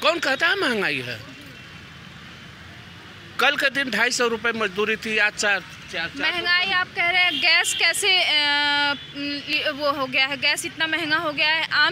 कौन कहता है महंगाई है? कल के दिन 250 रुपये मजदूरी थी, आज 4 महंगाई आप कह रहे हैं। गैस कैसे वो हो गया है? गैस इतना महंगा हो गया है।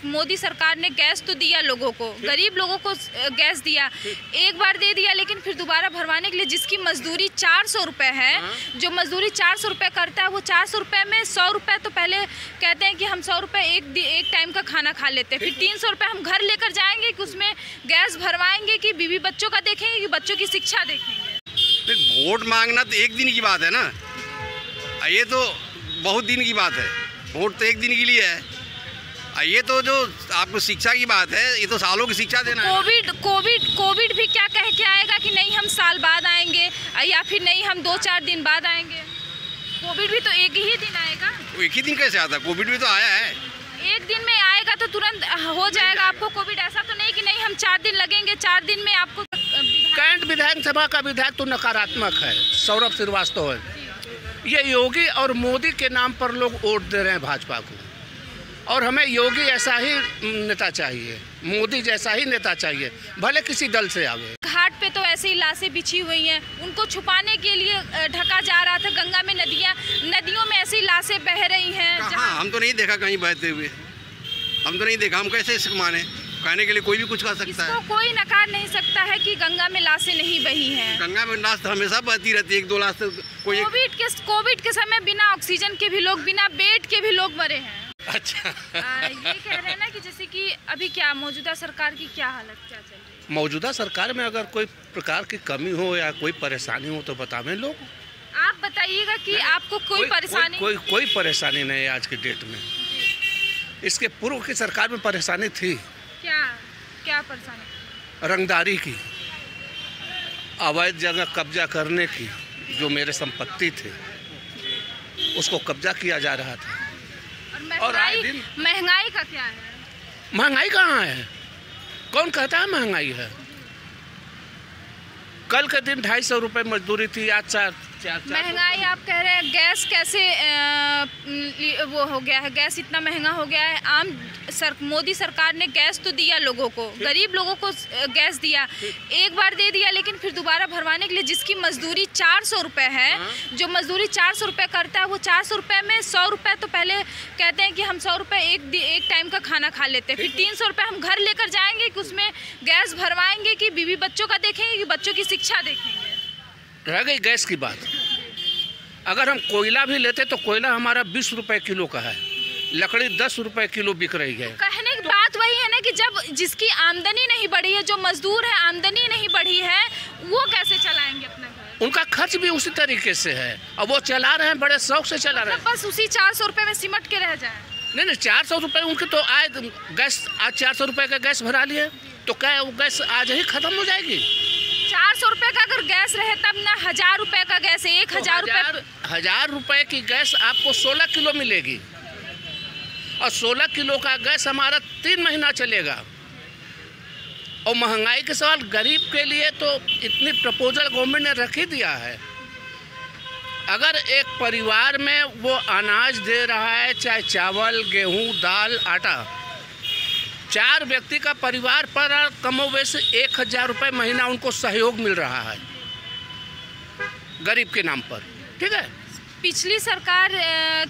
मोदी सरकार ने गैस तो दिया लोगों को, गरीब लोगों को गैस दिया, एक बार दे दिया, लेकिन फिर दोबारा भरवाने के लिए जिसकी मजदूरी 400 रुपये है, जो मजदूरी 400 रुपये करता है, वो 400 रुपये में 100 रुपये तो पहले कहते हैं कि हम 100 रुपये एक टाइम का खाना खा लेते हैं, फिर 300 रुपये हम घर लेकर जाएंगे कि उसमें गैस भरवाएंगे कि बीवी बच्चों का देखेंगे कि बच्चों की शिक्षा देखेंगे। वोट मांगना तो एक दिन की बात है ना, ये तो बहुत दिन की बात है। वोट तो एक दिन के लिए है, ये तो जो आपको शिक्षा की बात है, ये तो सालों की शिक्षा देना है। कोविड भी क्या कह के आएगा कि नहीं हम साल बाद आएंगे, या फिर नहीं हम 2-4 दिन बाद आएंगे। कोविड भी तो एक ही दिन आएगा। एक ही दिन कैसे आता? कोविड भी तो आया है। एक दिन में आएगा तो तुरंत हो जाएगा आपको कोविड। ऐसा तो नहीं कि नहीं हम 4 दिन लगेंगे, 4 दिन में आपको। कैंट विधानसभा का विधायक तो नकारात्मक है, सौरभ श्रीवास्तव है। ये योगी और मोदी के नाम पर लोग वोट दे रहे हैं भाजपा को, और हमें योगी ऐसा ही नेता चाहिए, मोदी जैसा ही नेता चाहिए, भले किसी दल से आवे। घाट पे तो ऐसे ही लाशें बिछी हुई हैं, उनको छुपाने के लिए ढका जा रहा था। गंगा में नदियों में ऐसी लाशें बह रही हैं। हम तो नहीं देखा कहीं बहते हुए, हम तो नहीं देखा। हम कैसे इसको माने? कहने के लिए कोई भी कुछ कह सकता है। कोई नकार नहीं सकता है कि गंगा में लाशें नहीं बही हैं। गंगा में लाश तो हमेशा बहती रहती है, 1-2 लाश तो कोई। कोविड के समय बिना ऑक्सीजन के भी लोग, बिना बेड के भी लोग मरे हैं। अच्छा ये कह रहे हैं ना कि जैसे कि अभी क्या मौजूदा सरकार की क्या हालत क्या चल रही है? मौजूदा सरकार में अगर कोई प्रकार की कमी हो या कोई परेशानी हो तो बतावें लोग। आप बताइएगा कि आपको कोई परेशानी? कोई परेशानी नहीं है आज के डेट में। इसके पूर्व की सरकार में परेशानी थी। क्या परेशानी? रंगदारी की, अवैध जगह कब्जा करने की, जो मेरे संपत्ति थे उसको कब्जा किया जा रहा था। और महंगाई का क्या है? महंगाई कहाँ है? कौन कहता है महंगाई है? कल के दिन 250 रुपये मजदूरी थी, आज 4 महंगाई आप कह रहे हैं। गैस कैसे वो हो गया है? गैस इतना महंगा हो गया है। मोदी सरकार ने गैस तो दिया लोगों को, गरीब लोगों को गैस दिया, एक बार दे दिया, लेकिन फिर दोबारा भरवाने के लिए जिसकी मजदूरी 400 रुपये है, जो मजदूरी 400 रुपये करता है, वो 400 रुपये में 100 रुपये तो पहले कहते हैं कि हम 100 रुपये एक टाइम का खाना खा लेते हैं, फिर 300 रुपये हम घर लेकर जाएंगे कि उसमें गैस भरवाएंगे कि बीवी बच्चों का देखेंगे कि बच्चों की शिक्षा देखेंगे। रह गई गैस की बात। अगर हम कोयला भी लेते तो कोयला हमारा 20 रुपये किलो का है, लकड़ी 10 रुपये किलो बिक रही है। कहने की बात वही है ना कि जब जिसकी आमदनी नहीं बढ़ी है, जो मजदूर है आमदनी नहीं बढ़ी है, वो कैसे चलाएंगे अपना घर? उनका खर्च भी उसी तरीके से है, और वो चला रहे हैं, बड़े शौक से चला रहे हैं। बस उसी 400 रुपये में सिमट के रह जाए। नहीं 400 रुपये उनके तो आए। गैस आज 400 रुपये का गैस भरा लिए तो क्या वो गैस आज ही खत्म हो जाएगी? 400 रुपये का अगर गैस रहे तब ना 1000 रुपये का गैस है। 1000 रुपये की गैस आपको 16 किलो मिलेगी, और 16 किलो का गैस हमारा 3 महीना चलेगा। और महंगाई के सवाल गरीब के लिए तो इतनी प्रपोजल गवर्नमेंट ने रख ही दिया है। अगर एक परिवार में वो अनाज दे रहा है, चाहे चावल, गेहूं, दाल, आटा, 4 व्यक्ति का परिवार पर कमोबेश 1000 रुपये महीना उनको सहयोग मिल रहा है गरीब के नाम पर। ठीक है, पिछली सरकार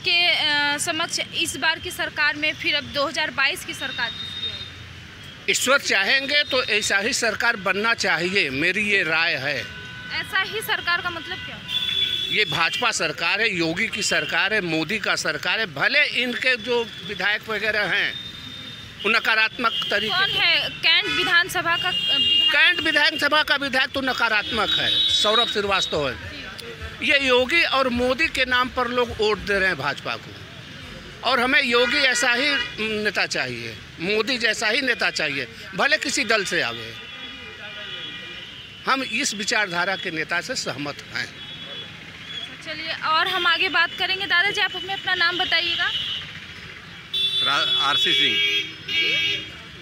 के समक्ष इस बार की सरकार में फिर अब 2022 की सरकार, ईश्वर चाहेंगे तो ऐसा ही सरकार बनना चाहिए, मेरी ये राय है। ऐसा ही सरकार का मतलब क्या? ये भाजपा सरकार है, योगी की सरकार है, मोदी का सरकार है। भले इनके जो विधायक वगैरह हैं वो नकारात्मक तरीके। कौन है कैंट विधानसभा का? कैंट विधानसभा का विधायक तो नकारात्मक है, सौरभ श्रीवास्तव है। ये योगी और मोदी के नाम पर लोग वोट दे रहे हैं भाजपा को, और हमें योगी ऐसा ही नेता चाहिए, मोदी जैसा ही नेता चाहिए, भले किसी दल से आवे। हम इस विचारधारा के नेता से सहमत हैं। चलिए और हम आगे बात करेंगे। दादाजी आप हमें अपना नाम बताइएगा। आरसी सिंह,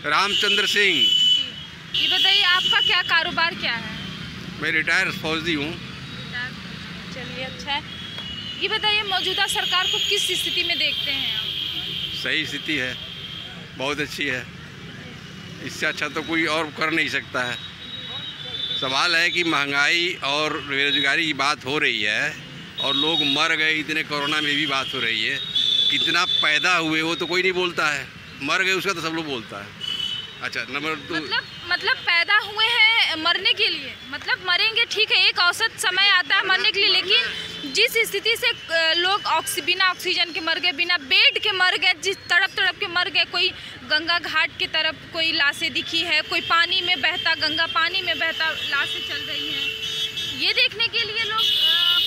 रामचंद्र सिंह। ये बताइए आपका क्या कारोबार क्या है? मैं रिटायर्ड फौजी हूँ। चलिए अच्छा है। ये बताइए मौजूदा सरकार को किस स्थिति में देखते हैं आप? सही स्थिति है, बहुत अच्छी है। इससे अच्छा तो कोई और कर नहीं सकता है। सवाल है कि महंगाई और बेरोजगारी की बात हो रही है और लोग मर गए इतने, कोरोना में भी बात हो रही है। कितना पैदा हुए वो तो कोई नहीं बोलता है, मर गए उसका तो सब लोग बोलता है। अच्छा, नंबर 2 मतलब पैदा हुए हैं मरने के लिए, मतलब मरेंगे, ठीक है, एक औसत समय आता है मरने के लिए, लेकिन जिस स्थिति से लोग बिना ऑक्सीजन के मर गए, बिना बेड के मर गए, जिस तड़प के मर गए, कोई गंगा घाट की तरफ कोई लाशें दिखी है, कोई पानी में बहता, गंगा पानी में बहता लाशें चल रही हैं। ये देखने के लिए लोग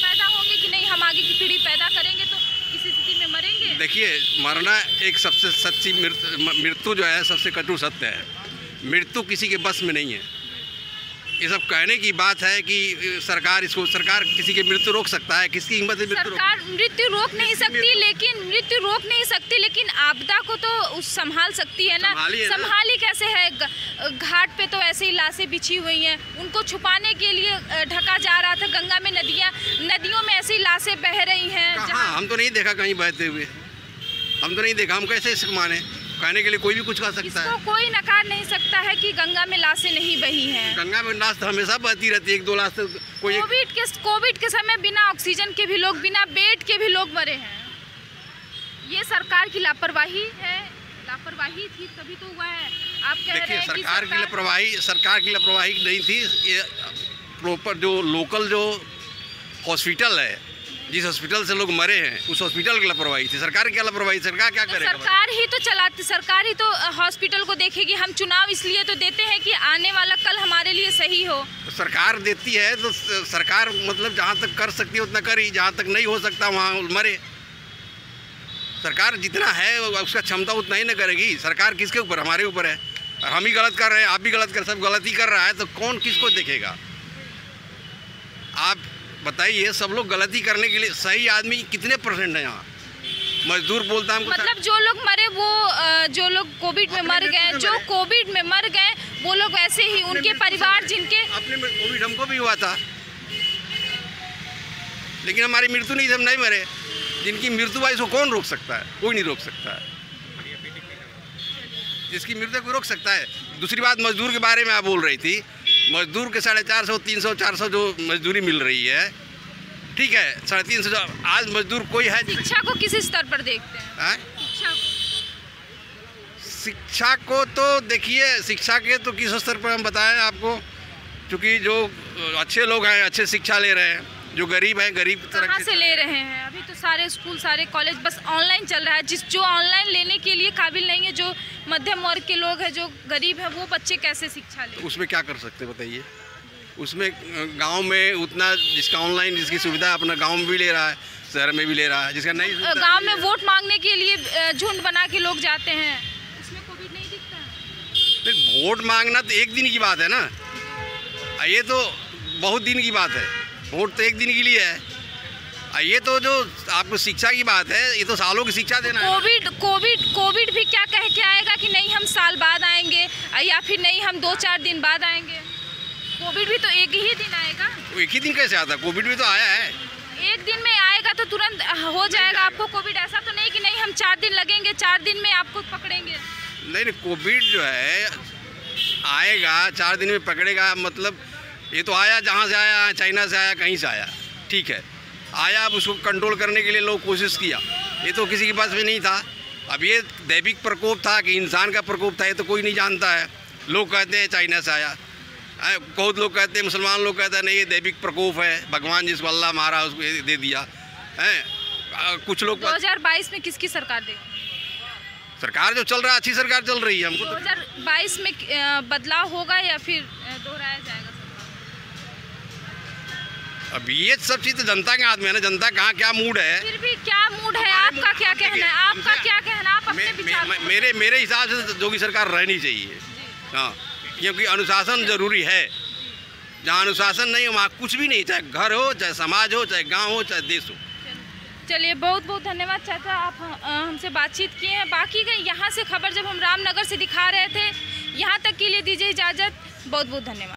पैदा होंगे कि नहीं हम आगे की पीढ़ी पैदा करेंगे तो इस स्थिति में मरेंगे। देखिए, मरना एक सबसे सच्ची मृत्यु जो है सबसे कटु सत्य है। मृत्यु किसी के बस में नहीं है। ये सब कहने की बात है कि सरकार किसी की मृत्यु रोक सकता है, किसकी हिम्मत है सरकार मृत्यु रोक नहीं सकती, लेकिन आपदा को तो संभाल सकती है ना। संभाली कैसे है? घाट पे तो ऐसे ही लाशें बिछी हुई हैं, उनको छुपाने के लिए ढका जा रहा था। गंगा में नदियों में ऐसी लाशें बह रही हैं। हम तो नहीं देखा कहीं बहते हुए, हम तो नहीं देखा। हम कैसे इसको माने? कहने के लिए कोई भी कुछ कह सकता है। कोई नकार नहीं सकता है कि गंगा में लाशें नहीं बही हैं। गंगा में लाश तो हमेशा बहती रहती है, 1-2 लाश तो कोई। कोविड के समय बिना ऑक्सीजन के भी लोग, बिना बेड के भी लोग मरे हैं। ये सरकार की लापरवाही है, लापरवाही थी तभी तो हुआ है। आप कह रहे हैं कि सरकार की लापरवाही नहीं थी। ये प्रॉपर जो लोकल जो हॉस्पिटल है, जिस हॉस्पिटल से लोग मरे हैं, उस हॉस्पिटल की लापरवाही थी। सरकार की क्या लापरवाही? सरकार क्या करेगा? सरकार ही तो चलाती, सरकार ही तो हॉस्पिटल को देखेगी। हम चुनाव इसलिए तो देते हैं कि आने वाला कल हमारे लिए सही हो। तो सरकार देती है तो सरकार मतलब जहाँ तक कर सकती है उतना करी, जहाँ तक नहीं हो सकता वहाँ मरे। सरकार जितना है उसका क्षमता उतना ही न करेगी। सरकार किसके ऊपर? हमारे ऊपर है। और हम ही गलत कर रहे हैं, आप भी गलत कर, सब गलती कर रहा है, तो कौन किसको देखेगा? आप बताइए, सब लोग गलती करने के लिए सही आदमी कितने % है यहाँ? मजदूर बोलता है मतलब जो लोग मरे वो जो लोग कोविड में मर गए, जो कोविड में मर गए वो लोग ऐसे ही उनके परिवार जिनके अपने कोविड हमको भी हुआ था, लेकिन हमारी मृत्यु नहीं, हम नहीं मरे। जिनकी मृत्यु हुआ इसको कौन रोक सकता है? कोई नहीं रोक सकता है। जिसकी मृत्यु को रोक सकता है। दूसरी बात, मजदूर के बारे में आप बोल रही थी। मजदूर के 450, 300, 400 जो मजदूरी मिल रही है, ठीक है, 350। आज मजदूर कोई है? शिक्षा को किस स्तर पर देखते हैं? शिक्षा को तो देखिए, शिक्षा के तो किस स्तर पर हम बताएं आपको, क्योंकि जो अच्छे लोग हैं अच्छे शिक्षा ले रहे हैं, जो गरीब हैं गरीब कहाँ से ले रहे हैं? अभी तो सारे स्कूल, सारे कॉलेज बस ऑनलाइन चल रहा है। जो ऑनलाइन लेने के लिए काबिल नहीं है, जो मध्यम वर्ग के लोग हैं, जो गरीब हैं, वो बच्चे कैसे शिक्षा लें? उसमें क्या कर सकते बताइए? उसमें गांव में उतना जिसका ऑनलाइन जिसकी सुविधा अपना गांव में भी ले रहा है, शहर में भी ले रहा है। जिसका नहीं, गांव में वोट मांगने के लिए झुंड बना के लोग जाते हैं, उसमें कोविड नहीं दिखता है। वोट मांगना तो एक दिन की बात है ना, ये तो बहुत दिन की बात है। वोट तो एक दिन के लिए है। ये तो जो आपको शिक्षा की बात है, ये तो सालों की शिक्षा देना है। कोविड भी क्या कह के आएगा कि नहीं हम साल बाद आएंगे, या फिर नहीं हम 2-4 दिन बाद आएंगे? कोविड भी तो एक ही दिन आएगा। एक ही दिन कैसे आता? कोविड भी तो आया है। एक दिन में आएगा तो तुरंत हो जाएगा आपको कोविड। ऐसा तो नहीं कि नहीं हम 4 दिन लगेंगे, 4 दिन में आपको पकड़ेंगे। नहीं, कोविड जो है आएगा 4 दिन में पकड़ेगा, मतलब ये तो आया, जहाँ से आया, चाइना से आया, कहीं से आया, ठीक है, आया। अब उसको कंट्रोल करने के लिए लोग कोशिश किया, ये तो किसी के पास में नहीं था। अब ये दैविक प्रकोप था कि इंसान का प्रकोप था, ये तो कोई नहीं जानता है। लोग कहते हैं चाइना से आया, बहुत लोग कहते हैं, मुसलमान लोग कहते हैं नहीं ये दैविक प्रकोप है, भगवान जिसको अल्लाह मारा उसको दे दिया है। कुछ लोग 2022 में किसकी सरकार देगी? सरकार जो चल रहा है अच्छी सरकार चल रही है। हमको 2022 में बदलाव होगा या फिर दोहराया जाएगा? अब ये सब चीज़ तो जनता के हाथ में है ना, जनता कहाँ क्या मूड है। फिर भी क्या मूड है? आपका क्या कहना है? आपका क्या कहना? आप अपने विचार। मेरे हिसाब से योगी सरकार रहनी चाहिए, हाँ, क्योंकि अनुशासन जरूरी है। जहाँ अनुशासन नहीं हो वहाँ कुछ भी नहीं, चाहे घर हो, चाहे समाज हो, चाहे गांव हो, चाहे देश हो। चलिए, बहुत बहुत धन्यवाद चाचा, आप हमसे बातचीत किए हैं। बाकी का यहाँ से खबर जब हम रामनगर से दिखा रहे थे, यहाँ तक के लिए दीजिए इजाज़त। बहुत बहुत धन्यवाद।